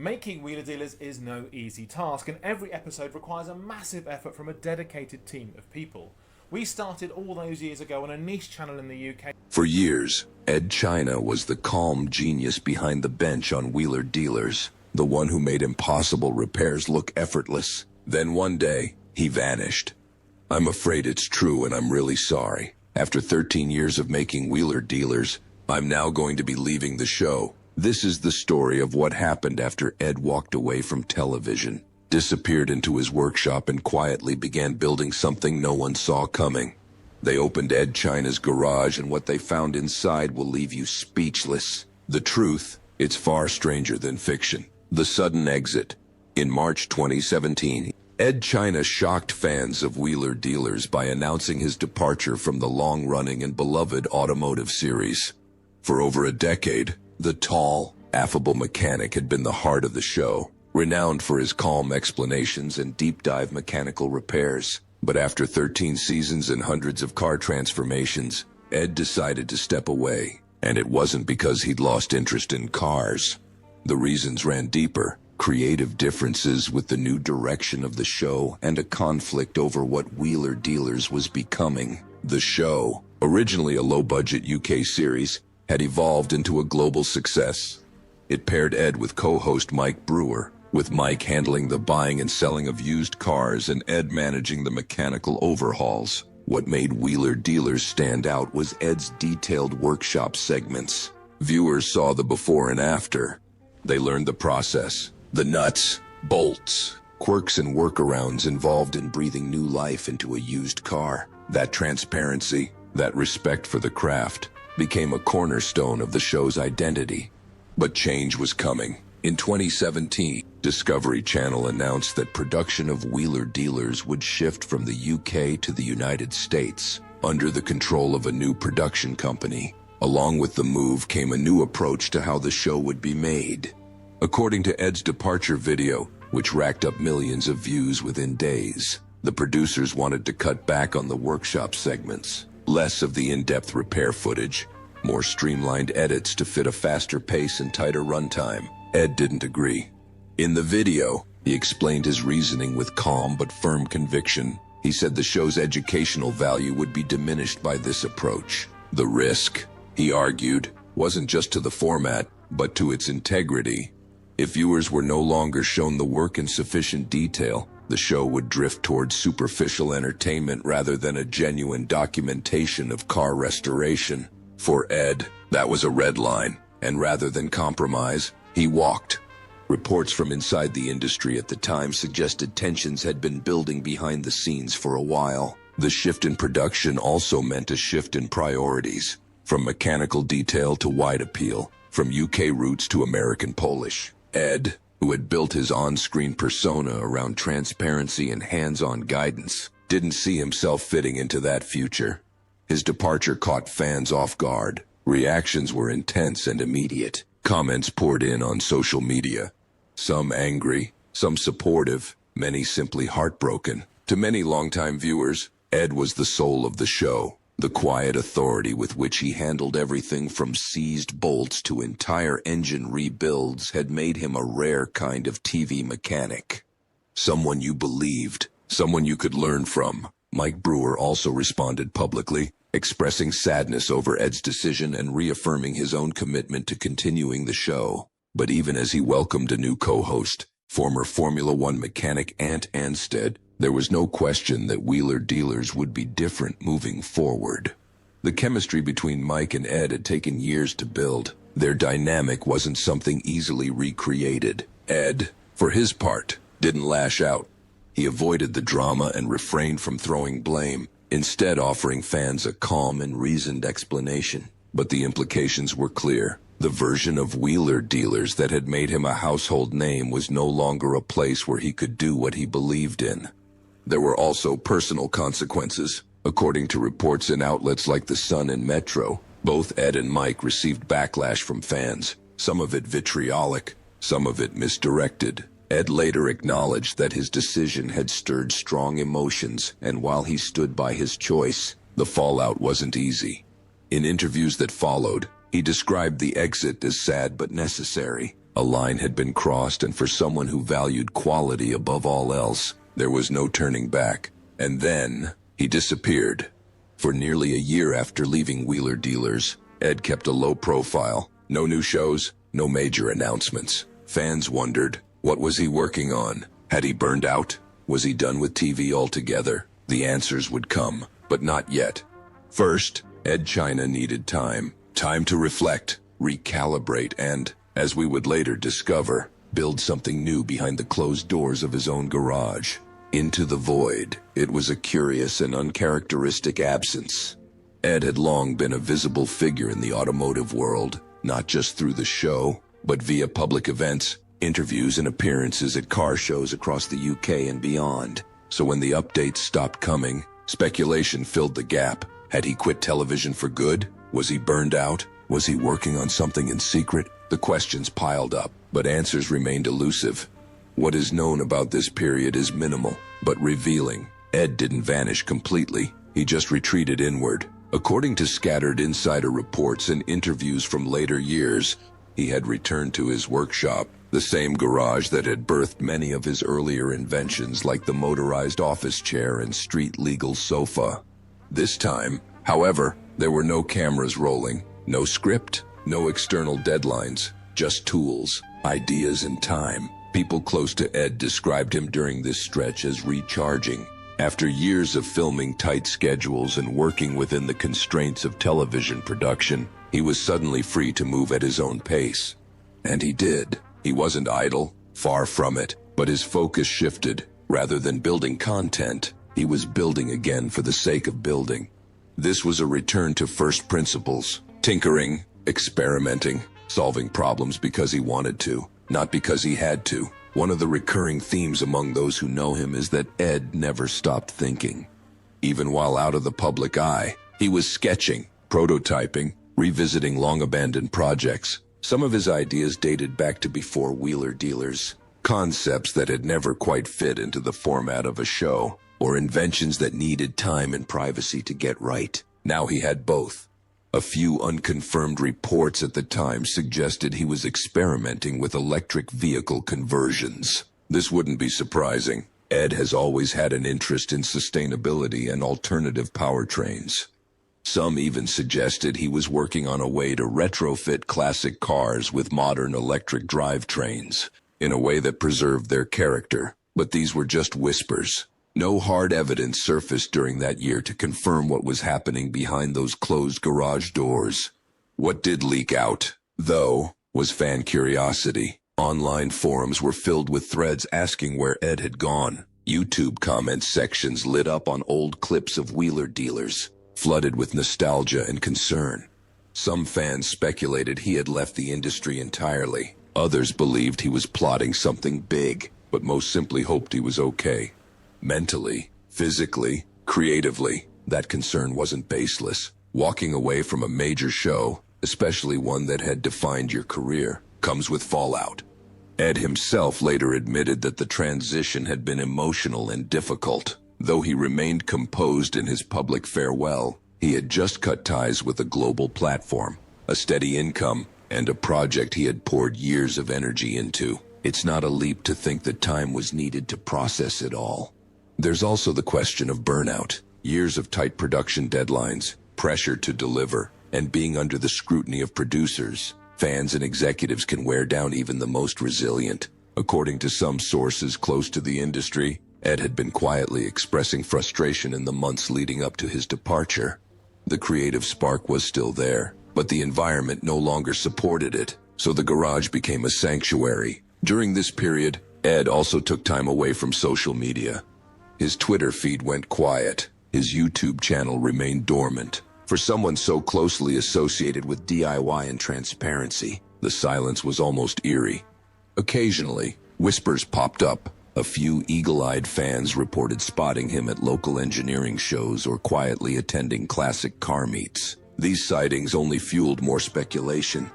Making wheeler dealers is no easy task, and every episode requires a massive effort from a dedicated team of people. We started all those years ago on a niche channel in the UK. For years, Edd China was the calm genius behind the bench on wheeler dealers, the one who made impossible repairs look effortless. Then one day, he vanished. I'm afraid it's true, and I'm really sorry. After 13 years of making wheeler dealers, I'm now going to be leaving the show. This is the story of what happened after Edd walked away from television, disappeared into his workshop, and quietly began building something no one saw coming. They opened Edd China's garage, and what they found inside will leave you speechless. The truth, it's far stranger than fiction. The sudden exit. In March 2017, Edd China shocked fans of wheeler dealers by announcing his departure from the long-running and beloved automotive series. For over a decade, the tall, affable mechanic had been the heart of the show, renowned for his calm explanations and deep-dive mechanical repairs. But after 13 seasons and hundreds of car transformations, Edd decided to step away, and it wasn't because he'd lost interest in cars. The reasons ran deeper: creative differences with the new direction of the show and a conflict over what wheeler dealers was becoming. The show, originally a low-budget UK series, had evolved into a global success. It paired Edd with co-host Mike Brewer, with Mike handling the buying and selling of used cars and Edd managing the mechanical overhauls. What made wheeler dealers stand out was Edd's detailed workshop segments. Viewers saw the before and after. They learned the process, the nuts, bolts, quirks and workarounds involved in breathing new life into a used car. That transparency, that respect for the craft, became a cornerstone of the show's identity. But change was coming. In 2017, Discovery Channel announced that production of wheeler dealers would shift from the UK to the United States, under the control of a new production company. Along with the move came a new approach to how the show would be made. According to Edd's departure video, which racked up millions of views within days, the producers wanted to cut back on the workshop segments. Less of the in-depth repair footage, more streamlined edits to fit a faster pace and tighter runtime. Edd didn't agree. In the video, he explained his reasoning with calm but firm conviction. He said the show's educational value would be diminished by this approach. The risk, he argued, wasn't just to the format, but to its integrity. If viewers were no longer shown the work in sufficient detail, the show would drift towards superficial entertainment rather than a genuine documentation of car restoration. For Edd, that was a red line, and rather than compromise, he walked. Reports from inside the industry at the time suggested tensions had been building behind the scenes for a while. The shift in production also meant a shift in priorities, from mechanical detail to wide appeal, from UK roots to American Polish. Edd, who had built his on-screen persona around transparency and hands-on guidance, didn't see himself fitting into that future. His departure caught fans off guard. Reactions were intense and immediate. Comments poured in on social media. Some angry, some supportive, many simply heartbroken. To many longtime viewers, Edd was the soul of the show. The quiet authority with which he handled everything from seized bolts to entire engine rebuilds had made him a rare kind of TV mechanic. Someone you believed, someone you could learn from. Mike Brewer also responded publicly, expressing sadness over Edd's decision and reaffirming his own commitment to continuing the show. But even as he welcomed a new co-host, former Formula One mechanic Ant Anstead, there was no question that wheeler dealers would be different moving forward. The chemistry between Mike and Edd had taken years to build. Their dynamic wasn't something easily recreated. Edd, for his part, didn't lash out. He avoided the drama and refrained from throwing blame, instead offering fans a calm and reasoned explanation. But the implications were clear. The version of wheeler dealers that had made him a household name was no longer a place where he could do what he believed in. There were also personal consequences. According to reports in outlets like The Sun and Metro, both Edd and Mike received backlash from fans, some of it vitriolic, some of it misdirected. Edd later acknowledged that his decision had stirred strong emotions, and while he stood by his choice, the fallout wasn't easy. In interviews that followed, he described the exit as sad but necessary. A line had been crossed, and for someone who valued quality above all else, there was no turning back. And then, he disappeared. For nearly a year after leaving Wheeler Dealers, Edd kept a low profile. No new shows, no major announcements. Fans wondered, what was he working on? Had he burned out? Was he done with TV altogether? The answers would come, but not yet. First, Edd China needed time. Time to reflect, recalibrate, and, as we would later discover, build something new behind the closed doors of his own garage. Into the void, it was a curious and uncharacteristic absence. Edd had long been a visible figure in the automotive world, not just through the show, but via public events, interviews, and appearances at car shows across the UK and beyond. So when the updates stopped coming, speculation filled the gap. Had he quit television for good? Was he burned out? Was he working on something in secret? The questions piled up, but answers remained elusive. What is known about this period is minimal, but revealing. Edd didn't vanish completely. He just retreated inward. According to scattered insider reports and interviews from later years, he had returned to his workshop, the same garage that had birthed many of his earlier inventions like the motorized office chair and street-legal sofa. This time, however, there were no cameras rolling, no script, no external deadlines, just tools, ideas, and time. People close to Edd described him during this stretch as recharging. After years of filming tight schedules and working within the constraints of television production, he was suddenly free to move at his own pace. And he did. He wasn't idle, far from it, but his focus shifted. Rather than building content, he was building again for the sake of building. This was a return to first principles, tinkering, experimenting, solving problems because he wanted to, not because he had to. One of the recurring themes among those who know him is that Edd never stopped thinking. Even while out of the public eye, he was sketching, prototyping, revisiting long-abandoned projects. Some of his ideas dated back to before Wheeler Dealers, concepts that had never quite fit into the format of a show, or inventions that needed time and privacy to get right. Now he had both. A few unconfirmed reports at the time suggested he was experimenting with electric vehicle conversions. This wouldn't be surprising. Edd has always had an interest in sustainability and alternative powertrains. Some even suggested he was working on a way to retrofit classic cars with modern electric drivetrains, in a way that preserved their character. But these were just whispers. No hard evidence surfaced during that year to confirm what was happening behind those closed garage doors. What did leak out, though, was fan curiosity. Online forums were filled with threads asking where Edd had gone. YouTube comment sections lit up on old clips of Wheeler Dealers, flooded with nostalgia and concern. Some fans speculated he had left the industry entirely. Others believed he was plotting something big, but most simply hoped he was okay. Mentally, physically, creatively, that concern wasn't baseless. Walking away from a major show, especially one that had defined your career, comes with fallout. Edd himself later admitted that the transition had been emotional and difficult. Though he remained composed in his public farewell, he had just cut ties with a global platform, a steady income, and a project he had poured years of energy into. It's not a leap to think that time was needed to process it all. There's also the question of burnout. Years of tight production deadlines, pressure to deliver, and being under the scrutiny of producers, fans, and executives can wear down even the most resilient. According to some sources close to the industry, Edd had been quietly expressing frustration in the months leading up to his departure. The creative spark was still there, but the environment no longer supported it, so the garage became a sanctuary. During this period, Edd also took time away from social media. His Twitter feed went quiet. His YouTube channel remained dormant. For someone so closely associated with DIY and transparency, the silence was almost eerie. Occasionally, whispers popped up. A few eagle-eyed fans reported spotting him at local engineering shows or quietly attending classic car meets. These sightings only fueled more speculation.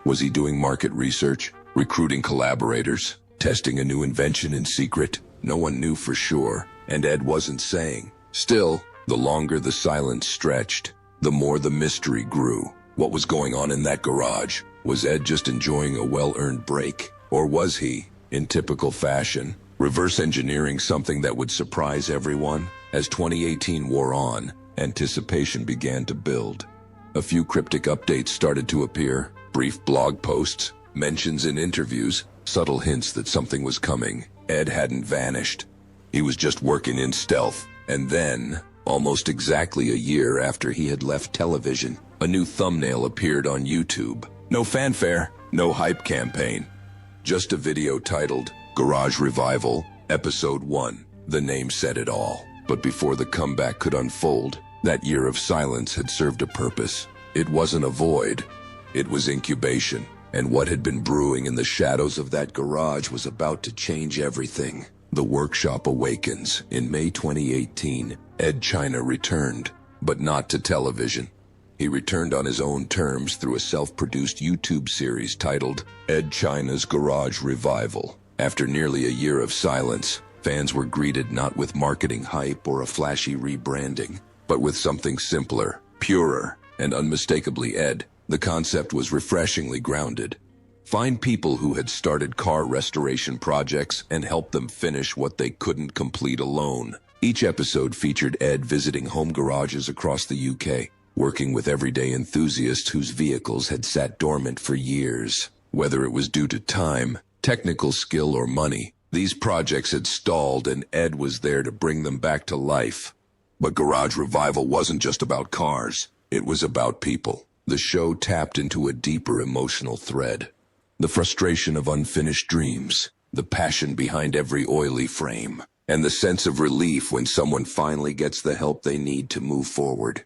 Was he doing market research, recruiting collaborators, testing a new invention in secret? No one knew for sure, and Edd wasn't saying. Still, the longer the silence stretched, the more the mystery grew. What was going on in that garage? Was Edd just enjoying a well-earned break? Or was he, in typical fashion, reverse engineering something that would surprise everyone? As 2018 wore on, anticipation began to build. A few cryptic updates started to appear, brief blog posts, mentions in interviews, subtle hints that something was coming. Edd hadn't vanished. He was just working in stealth. And then, almost exactly a year after he had left television, a new thumbnail appeared on YouTube. No fanfare, no hype campaign. Just a video titled, Garage Revival, Episode 1. The name said it all. But before the comeback could unfold, that year of silence had served a purpose. It wasn't a void. It was incubation. And what had been brewing in the shadows of that garage was about to change everything. The Workshop Awakens. In May 2018, Edd China returned, but not to television. He returned on his own terms through a self-produced YouTube series titled Edd China's Garage Revival. After nearly a year of silence, fans were greeted not with marketing hype or a flashy rebranding, but with something simpler, purer, and unmistakably Edd. The concept was refreshingly grounded. Find people who had started car restoration projects and help them finish what they couldn't complete alone. Each episode featured Edd visiting home garages across the UK, working with everyday enthusiasts whose vehicles had sat dormant for years. Whether it was due to time, technical skill, or money, these projects had stalled and Edd was there to bring them back to life. But Garage Revival wasn't just about cars. It was about people. The show tapped into a deeper emotional thread. The frustration of unfinished dreams, the passion behind every oily frame, and the sense of relief when someone finally gets the help they need to move forward.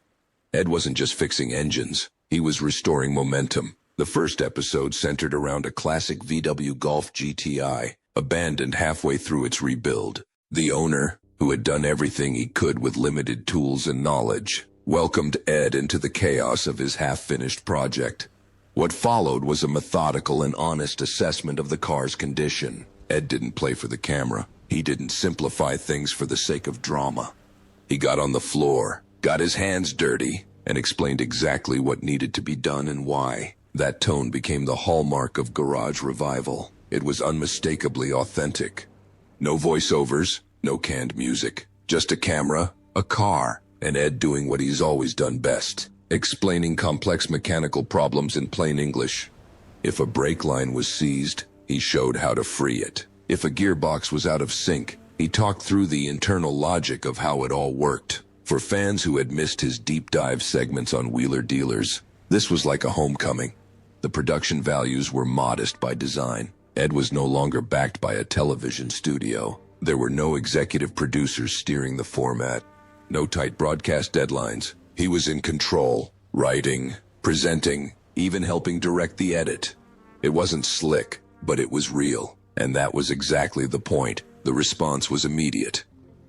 Edd wasn't just fixing engines, he was restoring momentum. The first episode centered around a classic VW Golf GTI, abandoned halfway through its rebuild. The owner, who had done everything he could with limited tools and knowledge, welcomed Edd into the chaos of his half-finished project. What followed was a methodical and honest assessment of the car's condition. Edd didn't play for the camera. He didn't simplify things for the sake of drama. He got on the floor, got his hands dirty, and explained exactly what needed to be done and why. That tone became the hallmark of Garage Revival. It was unmistakably authentic. No voiceovers, no canned music, just a camera, a car, and Edd doing what he's always done best, explaining complex mechanical problems in plain English. If a brake line was seized, he showed how to free it. If a gearbox was out of sync, he talked through the internal logic of how it all worked. For fans who had missed his deep dive segments on Wheeler Dealers, this was like a homecoming. The production values were modest by design. Edd was no longer backed by a television studio. There were no executive producers steering the format. No tight broadcast deadlines. He was in control, writing, presenting, even helping direct the edit. It wasn't slick, but it was real. And that was exactly the point. The response was immediate.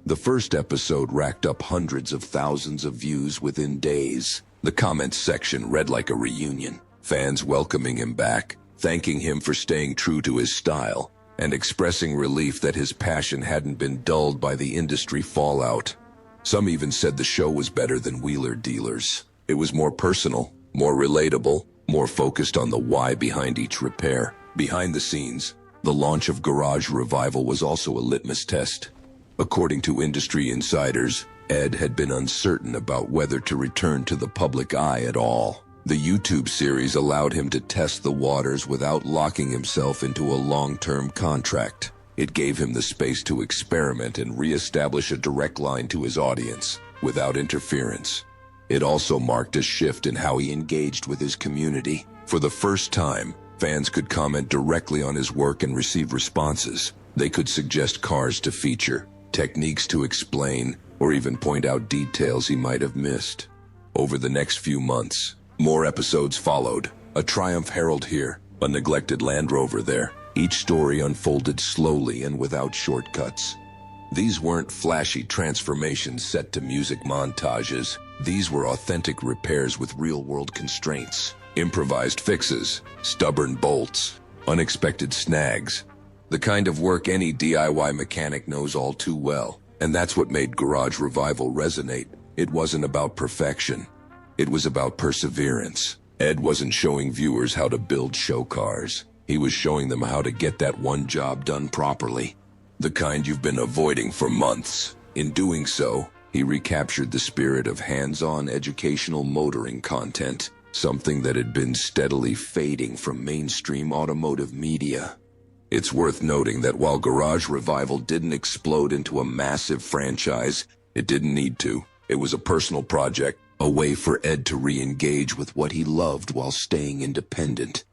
The first episode racked up hundreds of thousands of views within days. The comments section read like a reunion. Fans welcoming him back, thanking him for staying true to his style, and expressing relief that his passion hadn't been dulled by the industry fallout. Some even said the show was better than Wheeler Dealers. It was more personal, more relatable, more focused on the why behind each repair. Behind the scenes, the launch of Garage Revival was also a litmus test. According to industry insiders, Edd had been uncertain about whether to return to the public eye at all. The YouTube series allowed him to test the waters without locking himself into a long-term contract. It gave him the space to experiment and re-establish a direct line to his audience, without interference. It also marked a shift in how he engaged with his community. For the first time, fans could comment directly on his work and receive responses. They could suggest cars to feature, techniques to explain, or even point out details he might have missed. Over the next few months, more episodes followed. A Triumph Herald here, a neglected Land Rover there. Each story unfolded slowly and without shortcuts. These weren't flashy transformations set to music montages. These were authentic repairs with real-world constraints. Improvised fixes, stubborn bolts, unexpected snags. The kind of work any DIY mechanic knows all too well. And that's what made Garage Revival resonate. It wasn't about perfection. It was about perseverance. Edd wasn't showing viewers how to build show cars. He was showing them how to get that one job done properly, the kind you've been avoiding for months. In doing so, he recaptured the spirit of hands-on educational motoring content, something that had been steadily fading from mainstream automotive media. It's worth noting that while Garage Revival didn't explode into a massive franchise, it didn't need to. It was a personal project, a way for Edd to re-engage with what he loved while staying independent.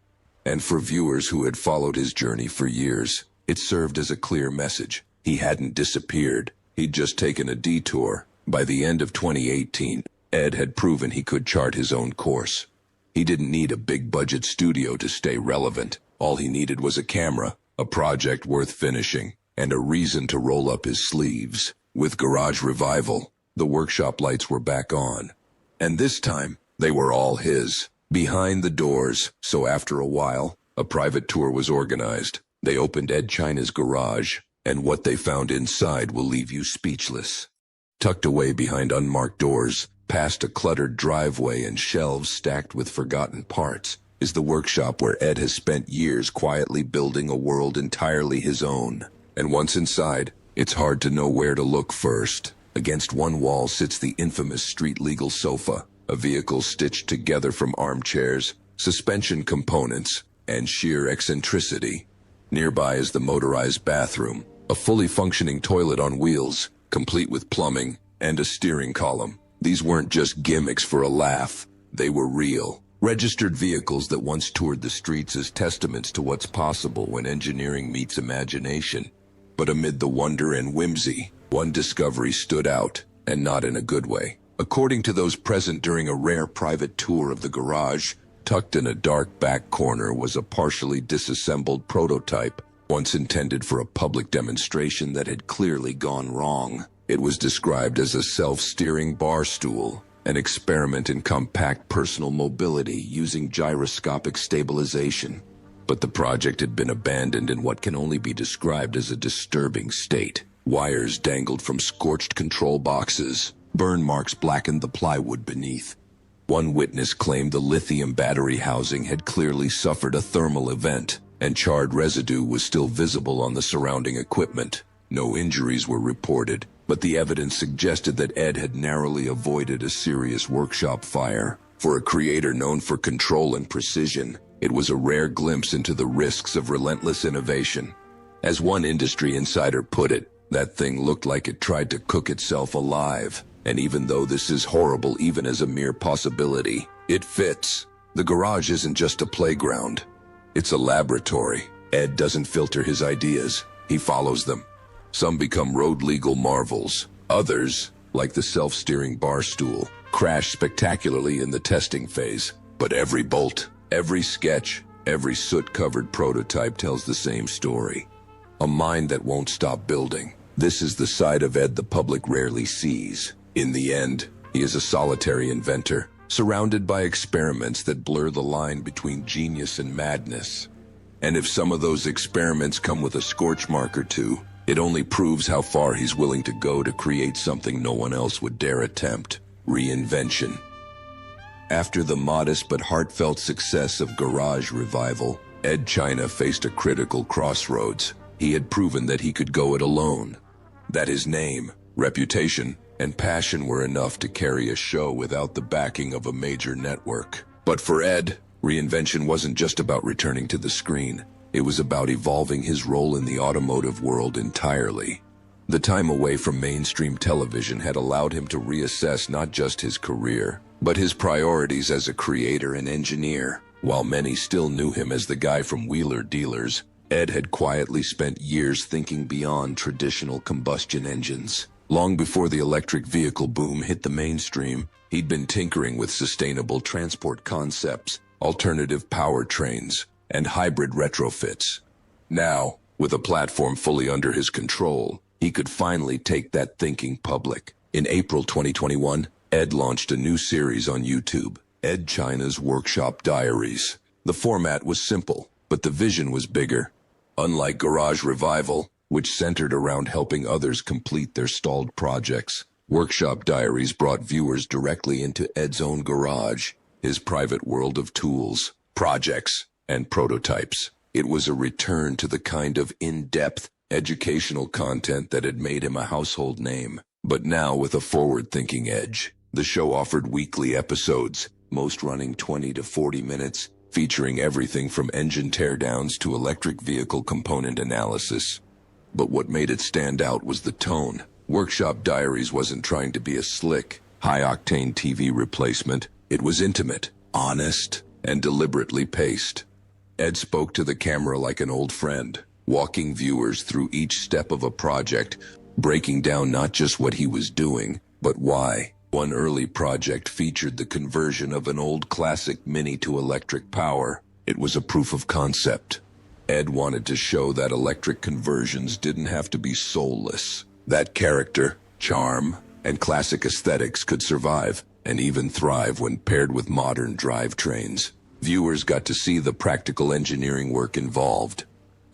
And for viewers who had followed his journey for years, it served as a clear message. He hadn't disappeared. He'd just taken a detour. By the end of 2018, Edd had proven he could chart his own course. He didn't need a big-budget studio to stay relevant. All he needed was a camera, a project worth finishing, and a reason to roll up his sleeves. With Garage Revival, the workshop lights were back on. And this time, they were all his, behind the doors. So after a while, a private tour was organized. They opened Edd China's garage, and what they found inside will leave you speechless. Tucked away behind unmarked doors, past a cluttered driveway and shelves stacked with forgotten parts, is the workshop where Edd has spent years quietly building a world entirely his own. And once inside, it's hard to know where to look first. Against one wall sits the infamous street-legal sofa, a vehicle stitched together from armchairs, suspension components, and sheer eccentricity. Nearby is the motorized bathroom, a fully functioning toilet on wheels, complete with plumbing and a steering column. These weren't just gimmicks for a laugh. They were real, registered vehicles that once toured the streets as testaments to what's possible when engineering meets imagination. But amid the wonder and whimsy, one discovery stood out, and not in a good way. According to those present during a rare private tour of the garage, tucked in a dark back corner was a partially disassembled prototype, once intended for a public demonstration that had clearly gone wrong. It was described as a self-steering bar stool, an experiment in compact personal mobility using gyroscopic stabilization. But the project had been abandoned in what can only be described as a disturbing state. Wires dangled from scorched control boxes. Burn marks blackened the plywood beneath. One witness claimed the lithium battery housing had clearly suffered a thermal event, and charred residue was still visible on the surrounding equipment. No injuries were reported, but the evidence suggested that Edd had narrowly avoided a serious workshop fire. For a creator known for control and precision, it was a rare glimpse into the risks of relentless innovation. As one industry insider put it, that thing looked like it tried to cook itself alive. And even though this is horrible even as a mere possibility, it fits. The garage isn't just a playground. It's a laboratory. Edd doesn't filter his ideas. He follows them. Some become road-legal marvels. Others, like the self-steering bar stool, crash spectacularly in the testing phase. But every bolt, every sketch, every soot-covered prototype tells the same story. A mind that won't stop building. This is the side of Edd the public rarely sees. In the end, he is a solitary inventor, surrounded by experiments that blur the line between genius and madness. And if some of those experiments come with a scorch mark or two, it only proves how far he's willing to go to create something no one else would dare attempt: reinvention. After the modest but heartfelt success of Garage Revival, Edd China faced a critical crossroads. He had proven that he could go it alone, that his name, reputation, and passion were enough to carry a show without the backing of a major network. But for Edd, reinvention wasn't just about returning to the screen. It was about evolving his role in the automotive world entirely. The time away from mainstream television had allowed him to reassess not just his career, but his priorities as a creator and engineer. While many still knew him as the guy from Wheeler Dealers, Edd had quietly spent years thinking beyond traditional combustion engines. Long before the electric vehicle boom hit the mainstream, he'd been tinkering with sustainable transport concepts, alternative powertrains, and hybrid retrofits. Now, with a platform fully under his control, he could finally take that thinking public. In April 2021, Edd launched a new series on YouTube, Edd China's Workshop Diaries. The format was simple, but the vision was bigger. Unlike Garage Revival, which centered around helping others complete their stalled projects, Workshop Diaries brought viewers directly into Edd's own garage, his private world of tools, projects, and prototypes. It was a return to the kind of in-depth, educational content that had made him a household name, but now with a forward-thinking edge. The show offered weekly episodes, most running 20 to 40 minutes, featuring everything from engine teardowns to electric vehicle component analysis. But what made it stand out was the tone. Workshop Diaries wasn't trying to be a slick, high-octane TV replacement. It was intimate, honest, and deliberately paced. Edd spoke to the camera like an old friend, walking viewers through each step of a project, breaking down not just what he was doing, but why. One early project featured the conversion of an old classic Mini to electric power. It was a proof of concept. Edd wanted to show that electric conversions didn't have to be soulless. That character, charm, and classic aesthetics could survive and even thrive when paired with modern drivetrains. Viewers got to see the practical engineering work involved.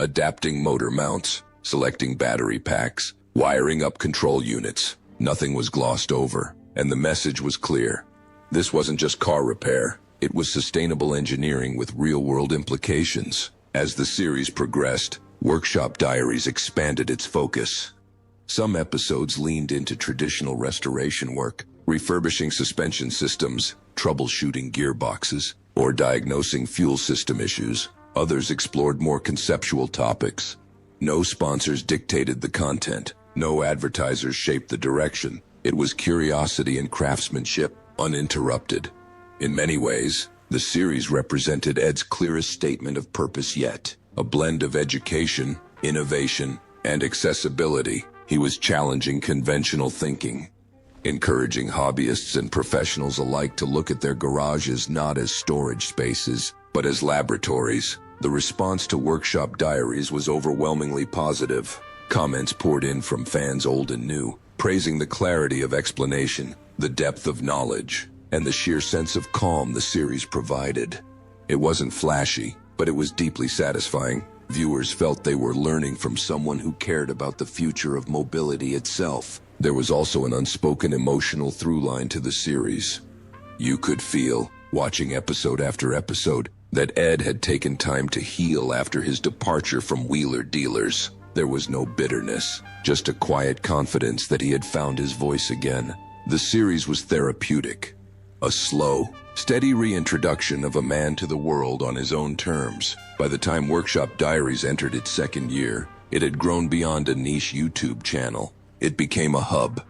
Adapting motor mounts, selecting battery packs, wiring up control units. Nothing was glossed over, and the message was clear. This wasn't just car repair. It was sustainable engineering with real-world implications. As the series progressed, Workshop Diaries expanded its focus. Some episodes leaned into traditional restoration work, refurbishing suspension systems, troubleshooting gearboxes, or diagnosing fuel system issues. Others explored more conceptual topics. No sponsors dictated the content. No advertisers shaped the direction. It was curiosity and craftsmanship, uninterrupted. In many ways, the series represented Edd's clearest statement of purpose yet. A blend of education, innovation, and accessibility. He was challenging conventional thinking, encouraging hobbyists and professionals alike to look at their garages not as storage spaces, but as laboratories. The response to Workshop Diaries was overwhelmingly positive. Comments poured in from fans old and new, praising the clarity of explanation, the depth of knowledge, and the sheer sense of calm the series provided. It wasn't flashy, but it was deeply satisfying. Viewers felt they were learning from someone who cared about the future of mobility itself. There was also an unspoken emotional through line to the series. You could feel, watching episode after episode, that Edd had taken time to heal after his departure from Wheeler Dealers. There was no bitterness, just a quiet confidence that he had found his voice again. The series was therapeutic. A slow, steady reintroduction of a man to the world on his own terms. By the time Workshop Diaries entered its second year, it had grown beyond a niche YouTube channel. It became a hub,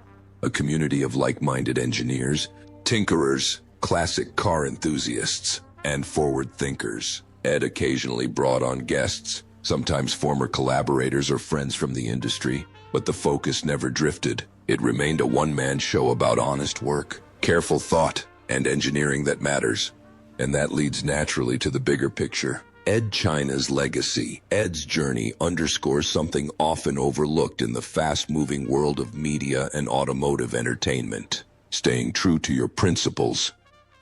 a community of like-minded engineers, tinkerers, classic car enthusiasts, and forward thinkers. Edd occasionally brought on guests, sometimes former collaborators or friends from the industry, but the focus never drifted. It remained a one-man show about honest work, careful thought, and engineering that matters. And that leads naturally to the bigger picture. Edd China's legacy. Edd's journey underscores something often overlooked in the fast-moving world of media and automotive entertainment. Staying true to your principles.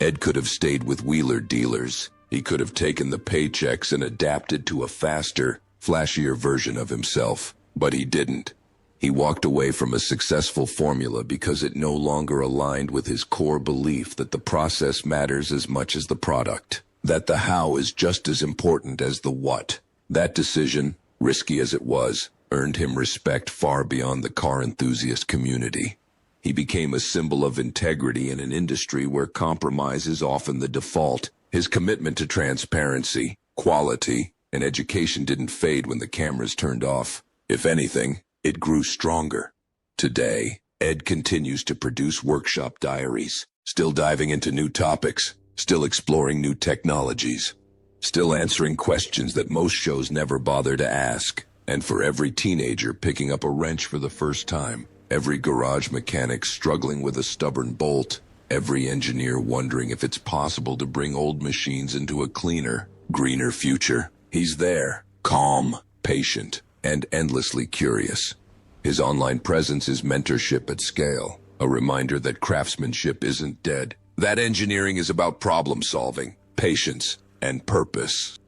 Edd could have stayed with Wheeler Dealers. He could have taken the paychecks and adapted to a faster, flashier version of himself. But he didn't. He walked away from a successful formula because it no longer aligned with his core belief that the process matters as much as the product. That the how is just as important as the what. That decision, risky as it was, earned him respect far beyond the car enthusiast community. He became a symbol of integrity in an industry where compromise is often the default. His commitment to transparency, quality, and education didn't fade when the cameras turned off. If anything, it grew stronger. Today, Edd continues to produce Workshop Diaries, still diving into new topics, still exploring new technologies, still answering questions that most shows never bother to ask. And for every teenager picking up a wrench for the first time, every garage mechanic struggling with a stubborn bolt, every engineer wondering if it's possible to bring old machines into a cleaner, greener future, he's there, calm, patient, and endlessly curious. His online presence is mentorship at scale, a reminder that craftsmanship isn't dead, that engineering is about problem solving, patience, and purpose.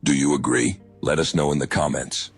Do you agree? Let us know in the comments.